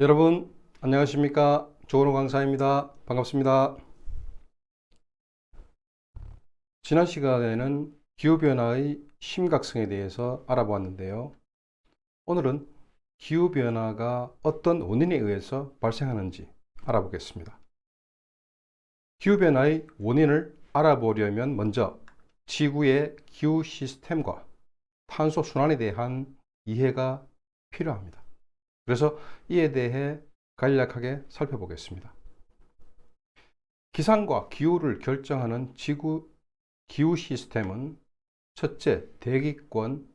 여러분 안녕하십니까? 조은호 강사입니다. 반갑습니다. 지난 시간에는 기후변화의 심각성에 대해서 알아보았는데요. 오늘은 기후변화가 어떤 원인에 의해서 발생하는지 알아보겠습니다. 기후변화의 원인을 알아보려면 먼저 지구의 기후 시스템과 탄소 순환에 대한 이해가 필요합니다. 그래서 이에 대해 간략하게 살펴보겠습니다. 기상과 기후를 결정하는 지구 기후 시스템은 첫째 대기권,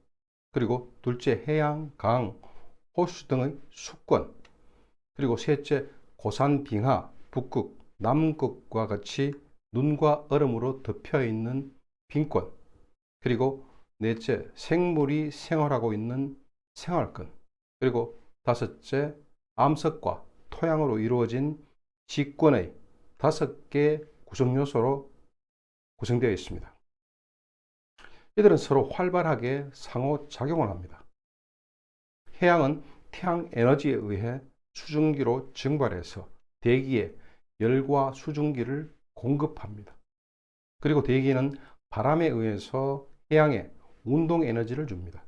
그리고 둘째 해양, 강, 호수 등의 수권, 그리고 셋째 고산 빙하, 북극, 남극과 같이 눈과 얼음으로 덮여 있는 빈권, 그리고 넷째 생물이 생활하고 있는 생활권, 그리고 다섯째 암석과 토양으로 이루어진 지권의 5개 구성 요소로 구성되어 있습니다. 이들은 서로 활발하게 상호작용을 합니다. 해양은 태양 에너지에 의해 수증기로 증발해서 대기에 열과 수증기를 공급합니다. 그리고 대기는 바람에 의해서 해양에 운동 에너지를 줍니다.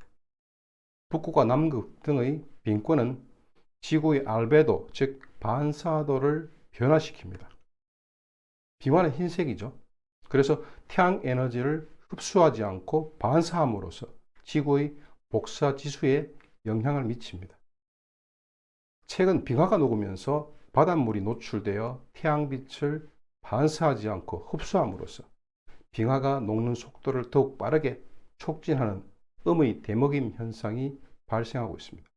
북극과 남극 등의 빈권은 지구의 알베도, 즉 반사도를 변화시킵니다. 빙하는 흰색이죠. 그래서 태양 에너지를 흡수하지 않고 반사함으로써 지구의 복사 지수에 영향을 미칩니다. 최근 빙하가 녹으면서 바닷물이 노출되어 태양빛을 반사하지 않고 흡수함으로써 빙하가 녹는 속도를 더욱 빠르게 촉진하는 음의 대먹임 현상이 발생하고 있습니다.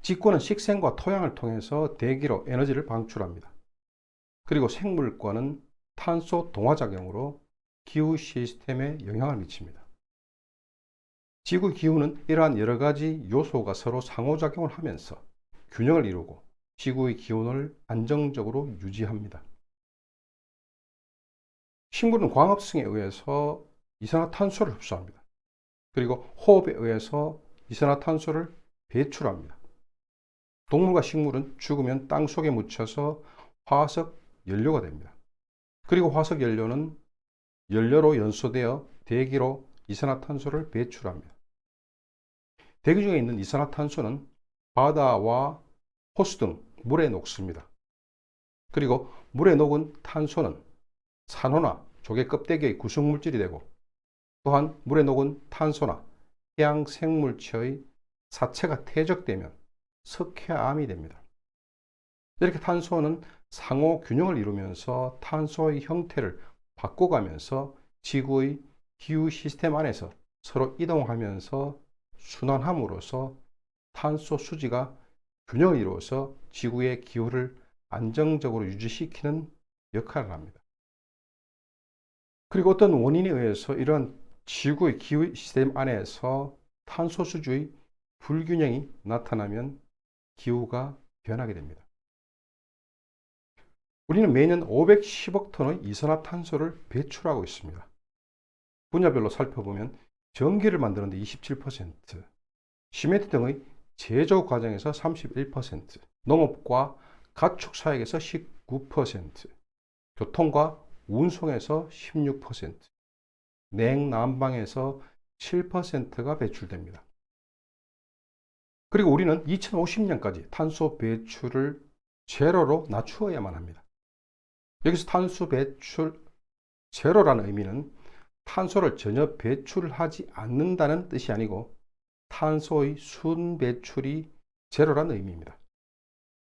지권은 식생과 토양을 통해서 대기로 에너지를 방출합니다. 그리고 생물권은 탄소 동화작용으로 기후 시스템에 영향을 미칩니다. 지구 기후는 이러한 여러 가지 요소가 서로 상호작용을 하면서 균형을 이루고 지구의 기온을 안정적으로 유지합니다. 식물은 광합성에 의해서 이산화탄소를 흡수합니다. 그리고 호흡에 의해서 이산화탄소를 배출합니다. 동물과 식물은 죽으면 땅 속에 묻혀서 화석 연료가 됩니다. 그리고 화석 연료는 연료로 연소되어 대기로 이산화탄소를 배출합니다. 대기 중에 있는 이산화탄소는 바다와 호수 등 물에 녹습니다. 그리고 물에 녹은 탄소는 산호나 조개 껍데기의 구성물질이 되고, 또한 물에 녹은 탄소나 해양 생물체의 사체가 퇴적되면 석회암이 됩니다. 이렇게 탄소는 상호 균형을 이루면서 탄소의 형태를 바꿔가면서 지구의 기후 시스템 안에서 서로 이동하면서 순환함으로써 탄소 수지가 균형을 이루어서 지구의 기후를 안정적으로 유지시키는 역할을 합니다. 그리고 어떤 원인에 의해서 이러한 지구의 기후 시스템 안에서 탄소 수지의 불균형이 나타나면 기후가 변하게 됩니다. 우리는 매년 510억 톤의 이산화탄소를 배출하고 있습니다. 분야별로 살펴보면 전기를 만드는 데 27%, 시멘트 등의 제조 과정에서 31%, 농업과 가축 사육에서 19%, 교통과 운송에서 16%, 냉난방에서 7%가 배출됩니다. 그리고 우리는 2050년까지 탄소 배출을 제로로 낮추어야만 합니다. 여기서 탄소 배출 제로라는 의미는 탄소를 전혀 배출하지 않는다는 뜻이 아니고 탄소의 순 배출이 제로라는 의미입니다.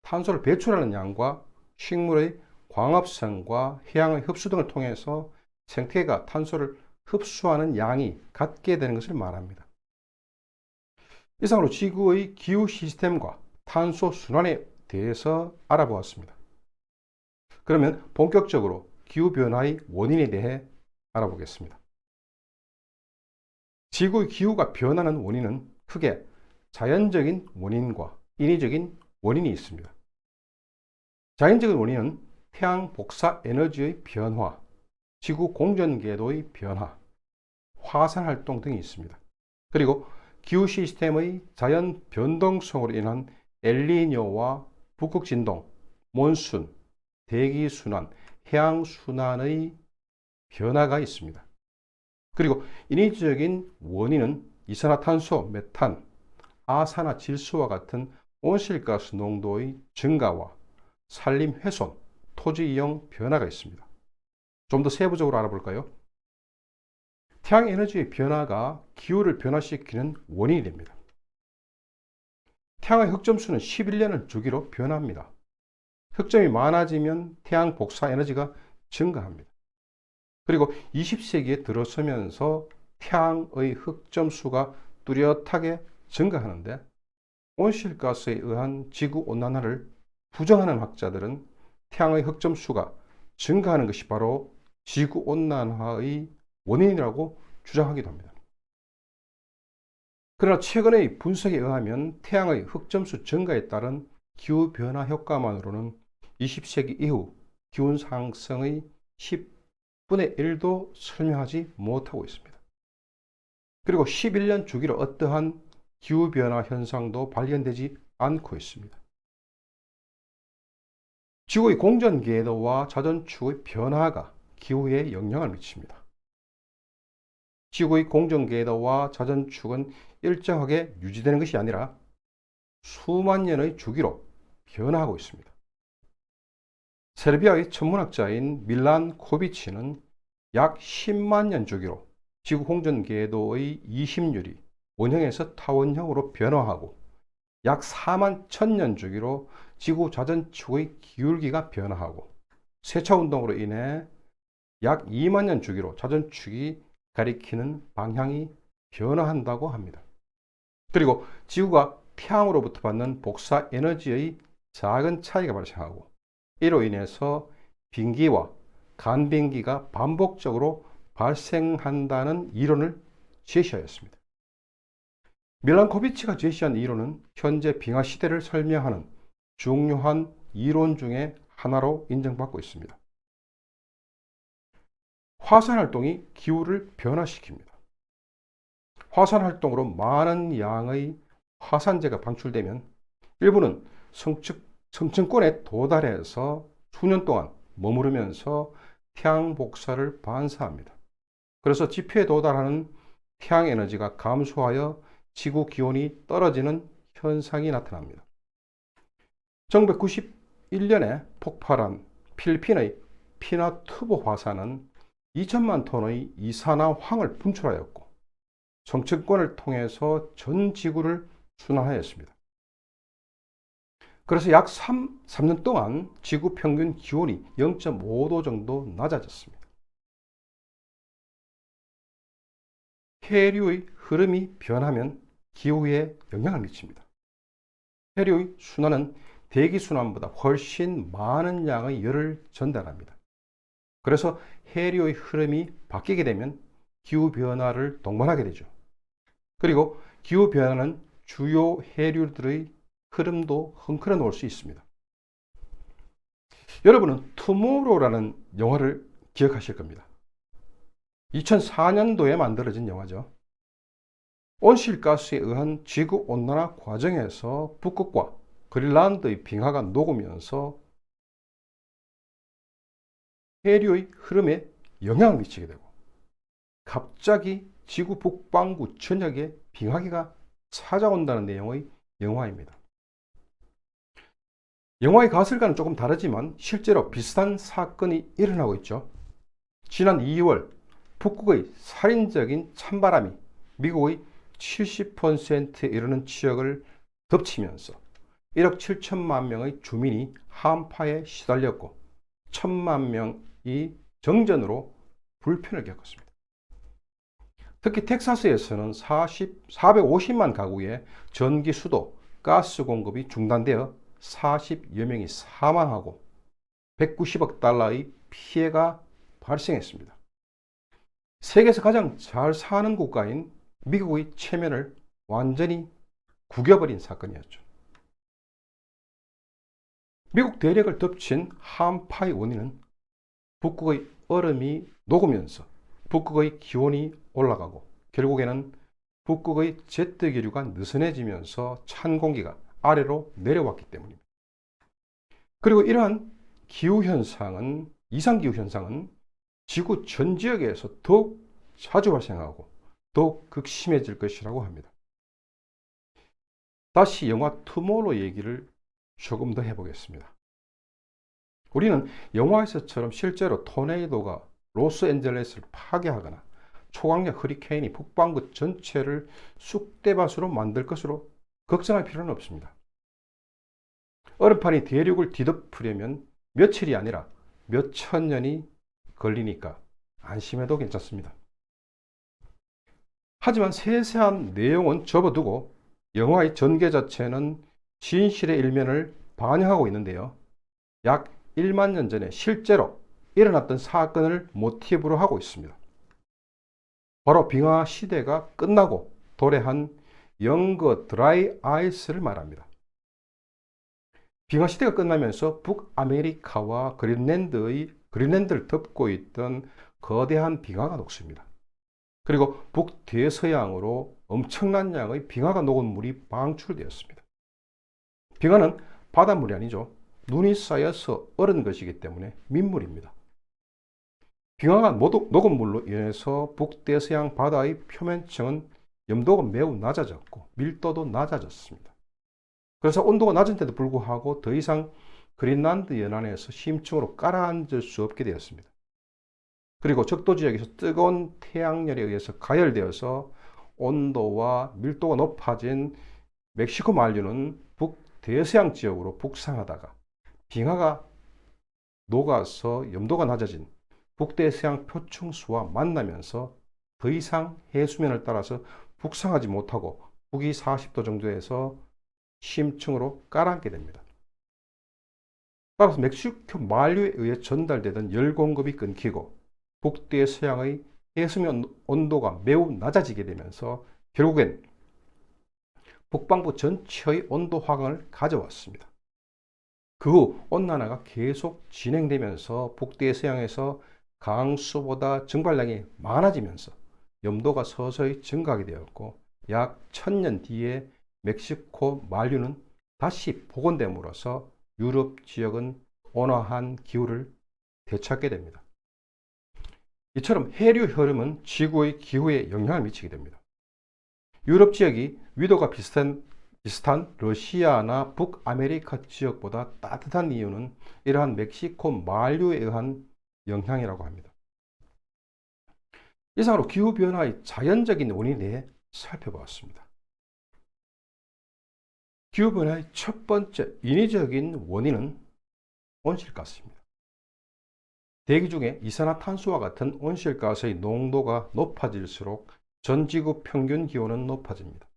탄소를 배출하는 양과 식물의 광합성과 해양의 흡수 등을 통해서 생태계가 탄소를 흡수하는 양이 같게 되는 것을 말합니다. 이상으로 지구의 기후 시스템과 탄소 순환에 대해서 알아보았습니다. 그러면 본격적으로 기후변화의 원인에 대해 알아보겠습니다. 지구의 기후가 변하는 원인은 크게 자연적인 원인과 인위적인 원인이 있습니다. 자연적인 원인은 태양 복사 에너지의 변화, 지구 공전 궤도의 변화, 화산 활동 등이 있습니다. 그리고 기후 시스템의 자연 변동성으로 인한 엘니뇨와 북극 진동, 몬순, 대기 순환, 해양 순환의 변화가 있습니다. 그리고 인위적인 원인은 이산화탄소, 메탄, 아산화질소와 같은 온실가스 농도의 증가와 산림 훼손, 토지 이용 변화가 있습니다. 좀 더 세부적으로 알아볼까요? 태양 에너지의 변화가 기후를 변화시키는 원인이 됩니다. 태양의 흑점수는 11년을 주기로 변합니다. 흑점이 많아지면 태양 복사 에너지가 증가합니다. 그리고 20세기에 들어서면서 태양의 흑점수가 뚜렷하게 증가하는데 온실가스에 의한 지구온난화를 부정하는 학자들은 태양의 흑점수가 증가하는 것이 바로 지구온난화의 원인이라고 주장하기도 합니다. 그러나 최근의 분석에 의하면 태양의 흑점수 증가에 따른 기후변화 효과만으로는 20세기 이후 기온 상승의 10분의 1도 설명하지 못하고 있습니다. 그리고 11년 주기로 어떠한 기후변화 현상도 발견되지 않고 있습니다. 지구의 공전 궤도와 자전축의 변화가 기후에 영향을 미칩니다. 지구의 공전 궤도와 자전축은 일정하게 유지되는 것이 아니라 수만 년의 주기로 변화하고 있습니다. 세르비아의 천문학자인 밀란 코비치는 약 10만 년 주기로 지구 공전 궤도의 이심률이 원형에서 타원형으로 변화하고 약 4만 1000년 주기로 지구 자전축의 기울기가 변화하고 세차 운동으로 인해 약 2만 년 주기로 자전축이 가리키는 방향이 변화한다고 합니다. 그리고 지구가 태양으로부터 받는 복사 에너지의 작은 차이가 발생하고 이로 인해서 빙기와 간빙기가 반복적으로 발생한다는 이론을 제시하였습니다. 밀란코비치가 제시한 이론은 현재 빙하 시대를 설명하는 중요한 이론 중에 하나로 인정받고 있습니다. 화산 활동이 기후를 변화시킵니다. 화산 활동으로 많은 양의 화산재가 방출되면 일부는 성층권에 도달해서 수년 동안 머무르면서 태양 복사를 반사합니다. 그래서 지표에 도달하는 태양 에너지가 감소하여 지구 기온이 떨어지는 현상이 나타납니다. 1991년에 폭발한 필리핀의 피나투보 화산은 2천만 톤의 이산화황을 분출하였고 성층권을 통해서 전 지구를 순환하였습니다. 그래서 약 3년 동안 지구 평균 기온이 0.5도 정도 낮아졌습니다. 해류의 흐름이 변하면 기후에 영향을 미칩니다. 해류의 순환은 대기 순환보다 훨씬 많은 양의 열을 전달합니다. 그래서 해류의 흐름이 바뀌게 되면 기후변화를 동반하게 되죠. 그리고 기후변화는 주요 해류들의 흐름도 흔들어 놓을 수 있습니다. 여러분은 투모로우라는 영화를 기억하실 겁니다. 2004년도에 만들어진 영화죠. 온실가스에 의한 지구온난화 과정에서 북극과 그린란드의 빙하가 녹으면서 해류의 흐름에 영향을 미치게 되고 갑자기 지구 북반구 전역에 빙하기가 찾아온다는 내용의 영화입니다. 영화의 가설과는 조금 다르지만 실제로 비슷한 사건이 일어나고 있죠. 지난 2월 북극의 살인적인 찬바람이 미국의 70%에 이르는 지역을 덮치면서 1억 7천만 명의 주민이 한파에 시달렸고 1천만 명이 정전으로 불편을 겪었습니다. 특히 텍사스에서는 450만 가구의 전기, 수도, 가스 공급이 중단되어 40여 명이 사망하고 190억 달러의 피해가 발생했습니다. 세계에서 가장 잘 사는 국가인 미국의 체면을 완전히 구겨버린 사건이었죠. 미국 대륙을 덮친 한파의 원인은 북극의 얼음이 녹으면서 북극의 기온이 올라가고 결국에는 북극의 제트기류가 느슨해지면서 찬 공기가 아래로 내려왔기 때문입니다. 그리고 이러한 기후현상은, 이상기후현상은 지구 전 지역에서 더욱 자주 발생하고 더욱 극심해질 것이라고 합니다. 다시 영화 투모로우 얘기를 조금 더 해보겠습니다. 우리는 영화에서처럼 실제로 토네이도가 로스앤젤레스를 파괴하거나 초강력 허리케인이 북반구 전체를 쑥대밭으로 만들 것으로 걱정할 필요는 없습니다. 얼음판이 대륙을 뒤덮으려면 며칠이 아니라 몇천 년이 걸리니까 안심해도 괜찮습니다. 하지만 세세한 내용은 접어두고 영화의 전개 자체는 진실의 일면을 반영하고 있는데요. 약 1만 년 전에 실제로 일어났던 사건을 모티브로 하고 있습니다. 바로 빙하 시대가 끝나고 도래한 영거 드라이 아이스를 말합니다. 빙하 시대가 끝나면서 북아메리카와 그린랜드를 덮고 있던 거대한 빙하가 녹습니다. 그리고 북대서양으로 엄청난 양의 빙하가 녹은 물이 방출되었습니다. 빙하는 바닷물이 아니죠. 눈이 쌓여서 얼은 것이기 때문에 민물입니다. 빙하가 녹은 물로 인해서 북대서양 바다의 표면층은 염도가 매우 낮아졌고 밀도도 낮아졌습니다. 그래서 온도가 낮은데도 불구하고 더 이상 그린란드 연안에서 심층으로 가라앉을 수 없게 되었습니다. 그리고 적도 지역에서 뜨거운 태양열에 의해서 가열되어서 온도와 밀도가 높아진 멕시코 만류는 북대서양 지역으로 북상하다가 빙하가 녹아서 염도가 낮아진 북대서양 표층수와 만나면서 더 이상 해수면을 따라서 북상하지 못하고 북위 40도 정도에서 심층으로 가라앉게 됩니다. 따라서 멕시코 만류에 의해 전달되던 열 공급이 끊기고 북대서양의 해수면 온도가 매우 낮아지게 되면서 결국엔 북반구 전체의 온도 하강을 가져왔습니다. 그 후 온난화가 계속 진행되면서 북대서양에서 강수보다 증발량이 많아지면서 염도가 서서히 증가하게 되었고 약 1000년 뒤에 멕시코 만류는 다시 복원됨으로써 유럽 지역은 온화한 기후를 되찾게 됩니다. 이처럼 해류 흐름은 지구의 기후에 영향을 미치게 됩니다. 유럽 지역이 위도가 비슷한 러시아나 북아메리카 지역보다 따뜻한 이유는 이러한 멕시코 만류에 의한 영향이라고 합니다. 이상으로 기후변화의 자연적인 원인에 대해 살펴보았습니다. 기후변화의 첫 번째 인위적인 원인은 온실가스입니다. 대기 중에 이산화탄소와 같은 온실가스의 농도가 높아질수록 전 지구 평균 기온은 높아집니다.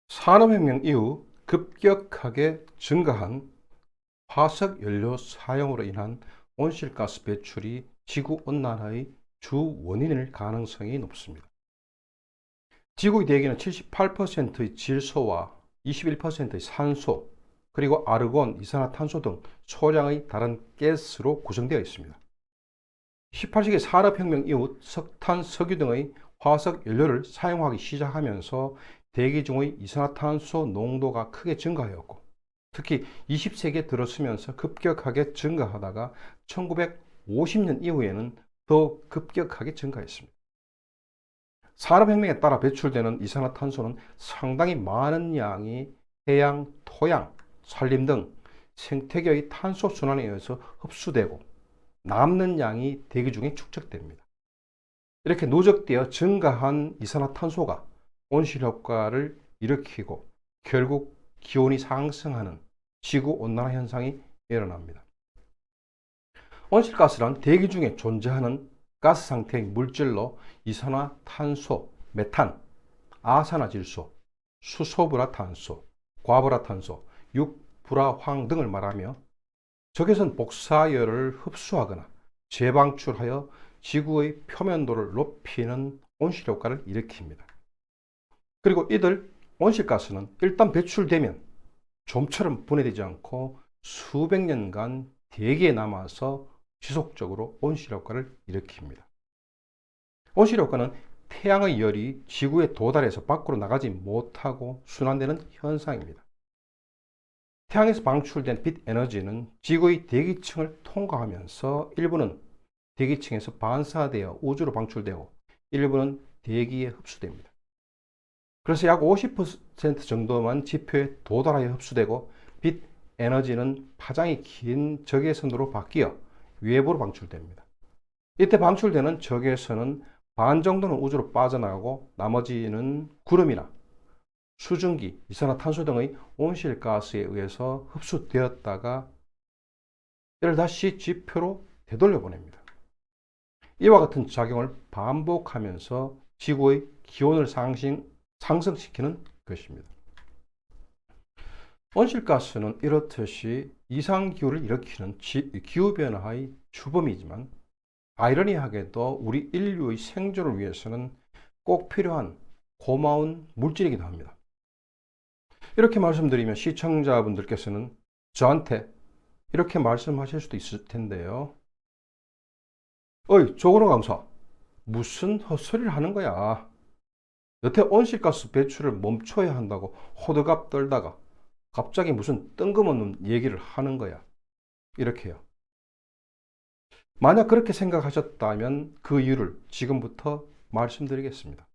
산업혁명 이후 급격하게 증가한 화석연료 사용으로 인한 온실가스 배출이 지구온난화의 주 원인일 가능성이 높습니다. 지구의 대기는 78%의 질소와 21%의 산소, 그리고 아르곤, 이산화탄소 등 소량의 다른 가스로 구성되어 있습니다. 18세기 산업혁명 이후 석탄, 석유 등의 화석연료를 사용하기 시작하면서 대기 중의 이산화탄소 농도가 크게 증가하였고 특히 20세기에 들어서면서 급격하게 증가하다가 1950년 이후에는 더 급격하게 증가했습니다. 산업혁명에 따라 배출되는 이산화탄소는 상당히 많은 양이 해양, 토양, 산림 등 생태계의 탄소 순환에 의해서 흡수되고 남는 양이 대기 중에 축적됩니다. 이렇게 누적되어 증가한 이산화탄소가 온실효과를 일으키고 결국 기온이 상승하는 지구온난화 현상이 일어납니다. 온실가스란 대기 중에 존재하는 가스 상태의 물질로 이산화탄소, 메탄, 아산화질소, 수소불화탄소, 과불화탄소, 육불화황 등을 말하며 적외선 복사열을 흡수하거나 재방출하여 지구의 표면도를 높이는 온실효과를 일으킵니다. 그리고 이들 온실가스는 일단 배출되면 좀처럼 분해되지 않고 수백 년간 대기에 남아서 지속적으로 온실효과를 일으킵니다. 온실효과는 태양의 열이 지구에 도달해서 밖으로 나가지 못하고 순환되는 현상입니다. 태양에서 방출된 빛 에너지는 지구의 대기층을 통과하면서 일부는 대기층에서 반사되어 우주로 방출되고 일부는 대기에 흡수됩니다. 그래서 약 50% 정도만 지표에 도달하여 흡수되고 빛 에너지는 파장이 긴 적외선으로 바뀌어 외부로 방출됩니다. 이때 방출되는 적외선은 반 정도는 우주로 빠져나가고 나머지는 구름이나 수증기, 이산화탄소 등의 온실가스에 의해서 흡수되었다가 이를 다시 지표로 되돌려 보냅니다. 이와 같은 작용을 반복하면서 지구의 기온을 상승시키는 것입니다. 온실가스는 이렇듯이 이상기후를 일으키는 기후변화의 주범이지만 아이러니하게도 우리 인류의 생존을 위해서는 꼭 필요한 고마운 물질이기도 합니다. 이렇게 말씀드리면 시청자분들께서는 저한테 이렇게 말씀하실 수도 있을 텐데요. 어이, 조건호 강사, 무슨 헛소리를 하는 거야? 여태 온실가스 배출을 멈춰야 한다고 호들갑 떨다가 갑자기 무슨 뜬금없는 얘기를 하는 거야. 이렇게요. 만약 그렇게 생각하셨다면 그 이유를 지금부터 말씀드리겠습니다.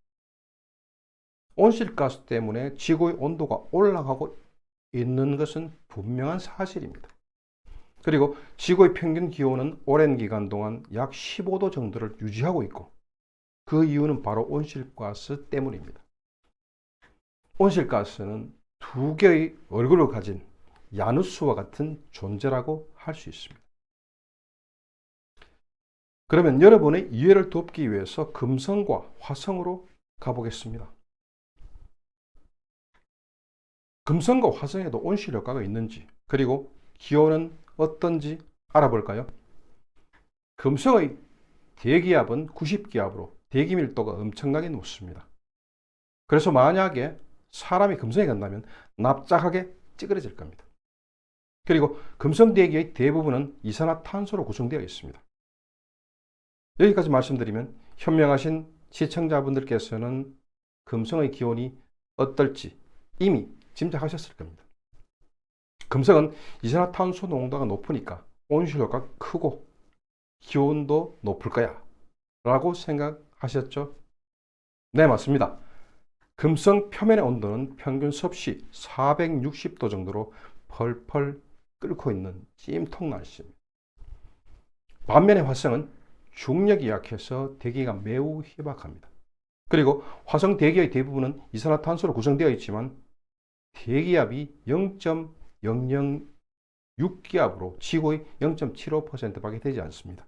온실가스 때문에 지구의 온도가 올라가고 있는 것은 분명한 사실입니다. 그리고 지구의 평균 기온은 오랜 기간 동안 약 15도 정도를 유지하고 있고 그 이유는 바로 온실가스 때문입니다. 온실가스는 두 개의 얼굴을 가진 야누스와 같은 존재라고 할 수 있습니다. 그러면 여러분의 이해를 돕기 위해서 금성과 화성으로 가보겠습니다. 금성과 화성에도 온실효과가 있는지 그리고 기온은 어떤지 알아볼까요? 금성의 대기압은 90기압으로 대기 밀도가 엄청나게 높습니다. 그래서 만약에 사람이 금성에 간다면 납작하게 찌그러질 겁니다. 그리고 금성 대기의 대부분은 이산화탄소로 구성되어 있습니다. 여기까지 말씀드리면 현명하신 시청자분들께서는 금성의 기온이 어떨지 이미 짐작하셨을 겁니다. 금성은 이산화탄소 농도가 높으니까 온실효과가 크고 기온도 높을 거야 라고 생각하셨죠? 네, 맞습니다. 금성 표면의 온도는 평균 섭씨 460도 정도로 펄펄 끓고 있는 찜통 날씨입니다. 반면에 화성은 중력이 약해서 대기가 매우 희박합니다. 그리고 화성 대기의 대부분은 이산화탄소로 구성되어 있지만 대기압이 0.006기압으로 지구의 0.75%밖에 되지 않습니다.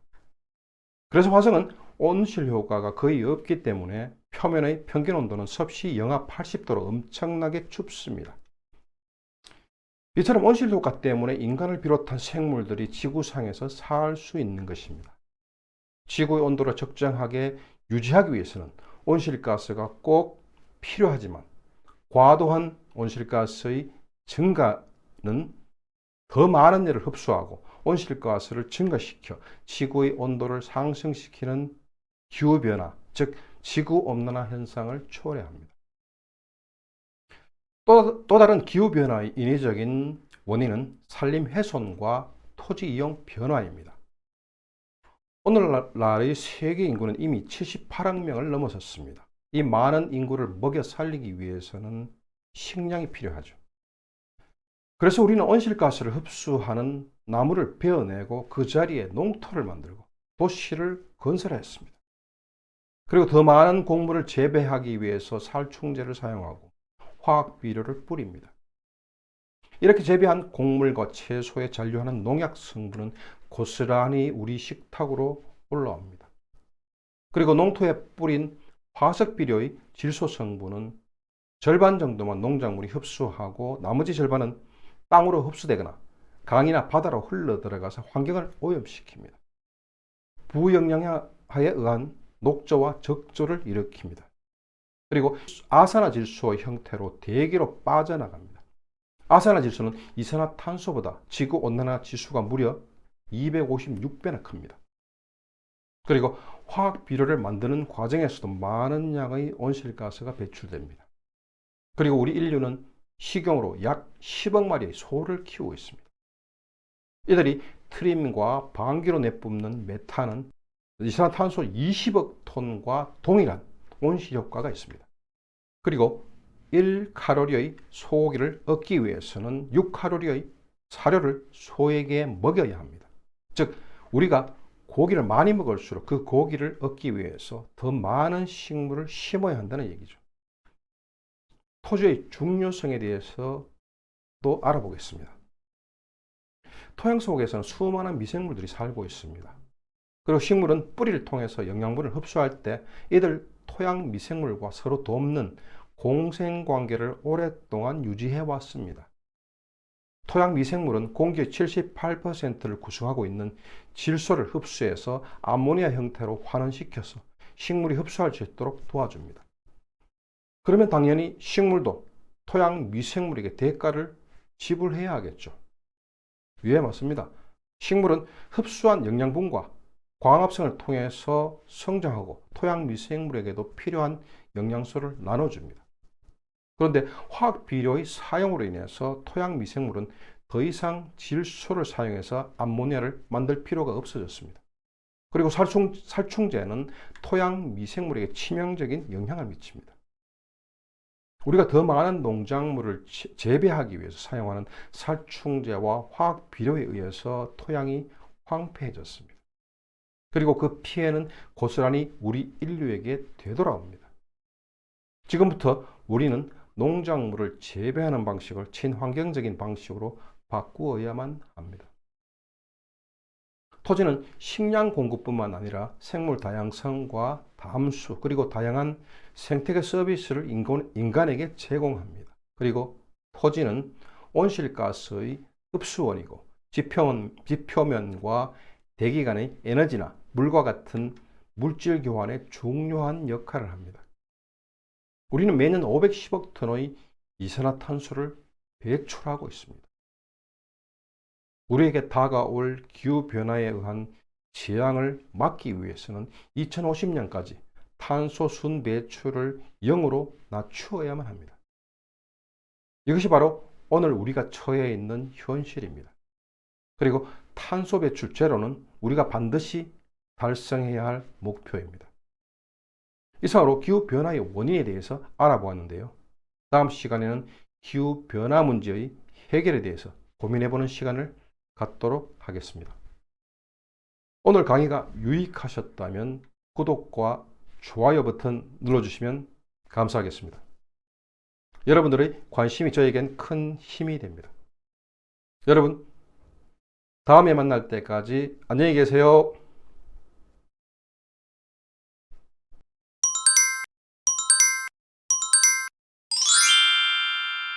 그래서 화성은 온실 효과가 거의 없기 때문에 표면의 평균 온도는 섭씨 영하 80도로 엄청나게 춥습니다. 이처럼 온실 효과 때문에 인간을 비롯한 생물들이 지구상에서 살 수 있는 것입니다. 지구의 온도를 적정하게 유지하기 위해서는 온실가스가 꼭 필요하지만 과도한 온실가스의 증가는 더 많은 열을 흡수하고 온실가스를 증가시켜 지구의 온도를 상승시키는 기후변화, 즉 지구온난화 현상을 초래합니다. 또 다른 기후변화의 인위적인 원인은 산림훼손과 토지이용 변화입니다. 오늘날의 세계 인구는 이미 78억 명을 넘어섰습니다. 이 많은 인구를 먹여 살리기 위해서는 식량이 필요하죠. 그래서 우리는 온실가스를 흡수하는 나무를 베어내고 그 자리에 농토를 만들고 도시를 건설했습니다. 그리고 더 많은 곡물을 재배하기 위해서 살충제를 사용하고 화학비료를 뿌립니다. 이렇게 재배한 곡물과 채소에 잔류하는 농약 성분은 고스란히 우리 식탁으로 올라옵니다. 그리고 농토에 뿌린 화석비료의 질소 성분은 절반 정도만 농작물이 흡수하고 나머지 절반은 땅으로 흡수되거나 강이나 바다로 흘러 들어가서 환경을 오염시킵니다. 부영양화에 의한 녹조와 적조를 일으킵니다. 그리고 아산화질소 형태로 대기로 빠져나갑니다. 아산화질소는 이산화탄소보다 지구온난화 지수가 무려 256배나 큽니다. 그리고 화학 비료를 만드는 과정에서도 많은 양의 온실가스가 배출됩니다. 그리고 우리 인류는 식용으로 약 10억 마리의 소를 키우고 있습니다. 이들이 트림과 방귀로 내뿜는 메탄은 이산화탄소 20억 톤과 동일한 온실 효과가 있습니다. 그리고 1칼로리의 소고기를 얻기 위해서는 6칼로리의 사료를 소에게 먹여야 합니다. 즉 우리가 고기를 많이 먹을수록 그 고기를 얻기 위해서 더 많은 식물을 심어야 한다는 얘기죠. 토지의 중요성에 대해서도 알아보겠습니다. 토양 속에서는 수많은 미생물들이 살고 있습니다. 그리고 식물은 뿌리를 통해서 영양분을 흡수할 때 이들 토양 미생물과 서로 돕는 공생관계를 오랫동안 유지해 왔습니다. 토양 미생물은 공기의 78%를 구성하고 있는 질소를 흡수해서 암모니아 형태로 환원시켜서 식물이 흡수할 수 있도록 도와줍니다. 그러면 당연히 식물도 토양 미생물에게 대가를 지불해야 하겠죠. 예, 맞습니다. 식물은 흡수한 영양분과 광합성을 통해서 성장하고 토양 미생물에게도 필요한 영양소를 나눠줍니다. 그런데 화학 비료의 사용으로 인해서 토양 미생물은 더 이상 질소를 사용해서 암모니아를 만들 필요가 없어졌습니다. 그리고 살충제는 토양 미생물에게 치명적인 영향을 미칩니다. 우리가 더 많은 농작물을 재배하기 위해서 사용하는 살충제와 화학 비료에 의해서 토양이 황폐해졌습니다. 그리고 그 피해는 고스란히 우리 인류에게 되돌아옵니다. 지금부터 우리는 농작물을 재배하는 방식을 친환경적인 방식으로 바꾸어야만 합니다. 토지는 식량 공급뿐만 아니라 생물 다양성과 담수 그리고 다양한 생태계 서비스를 인간에게 제공합니다. 그리고 토지는 온실가스의 흡수원이고 지표면과 대기 간의 에너지나 물과 같은 물질 교환에 중요한 역할을 합니다. 우리는 매년 510억 톤의 이산화탄소를 배출하고 있습니다. 우리에게 다가올 기후변화에 의한 재앙을 막기 위해서는 2050년까지 탄소 순 배출을 0으로 낮추어야만 합니다. 이것이 바로 오늘 우리가 처해 있는 현실입니다. 그리고 탄소 배출 제로는 우리가 반드시 달성해야 할 목표입니다. 이상으로 기후변화의 원인에 대해서 알아보았는데요. 다음 시간에는 기후변화 문제의 해결에 대해서 고민해보는 시간을 갖도록 하겠습니다. 오늘 강의가 유익하셨다면 구독과 좋아요 버튼 눌러주시면 감사하겠습니다. 여러분들의 관심이 저에겐 큰 힘이 됩니다. 여러분, 다음에 만날 때까지 안녕히 계세요.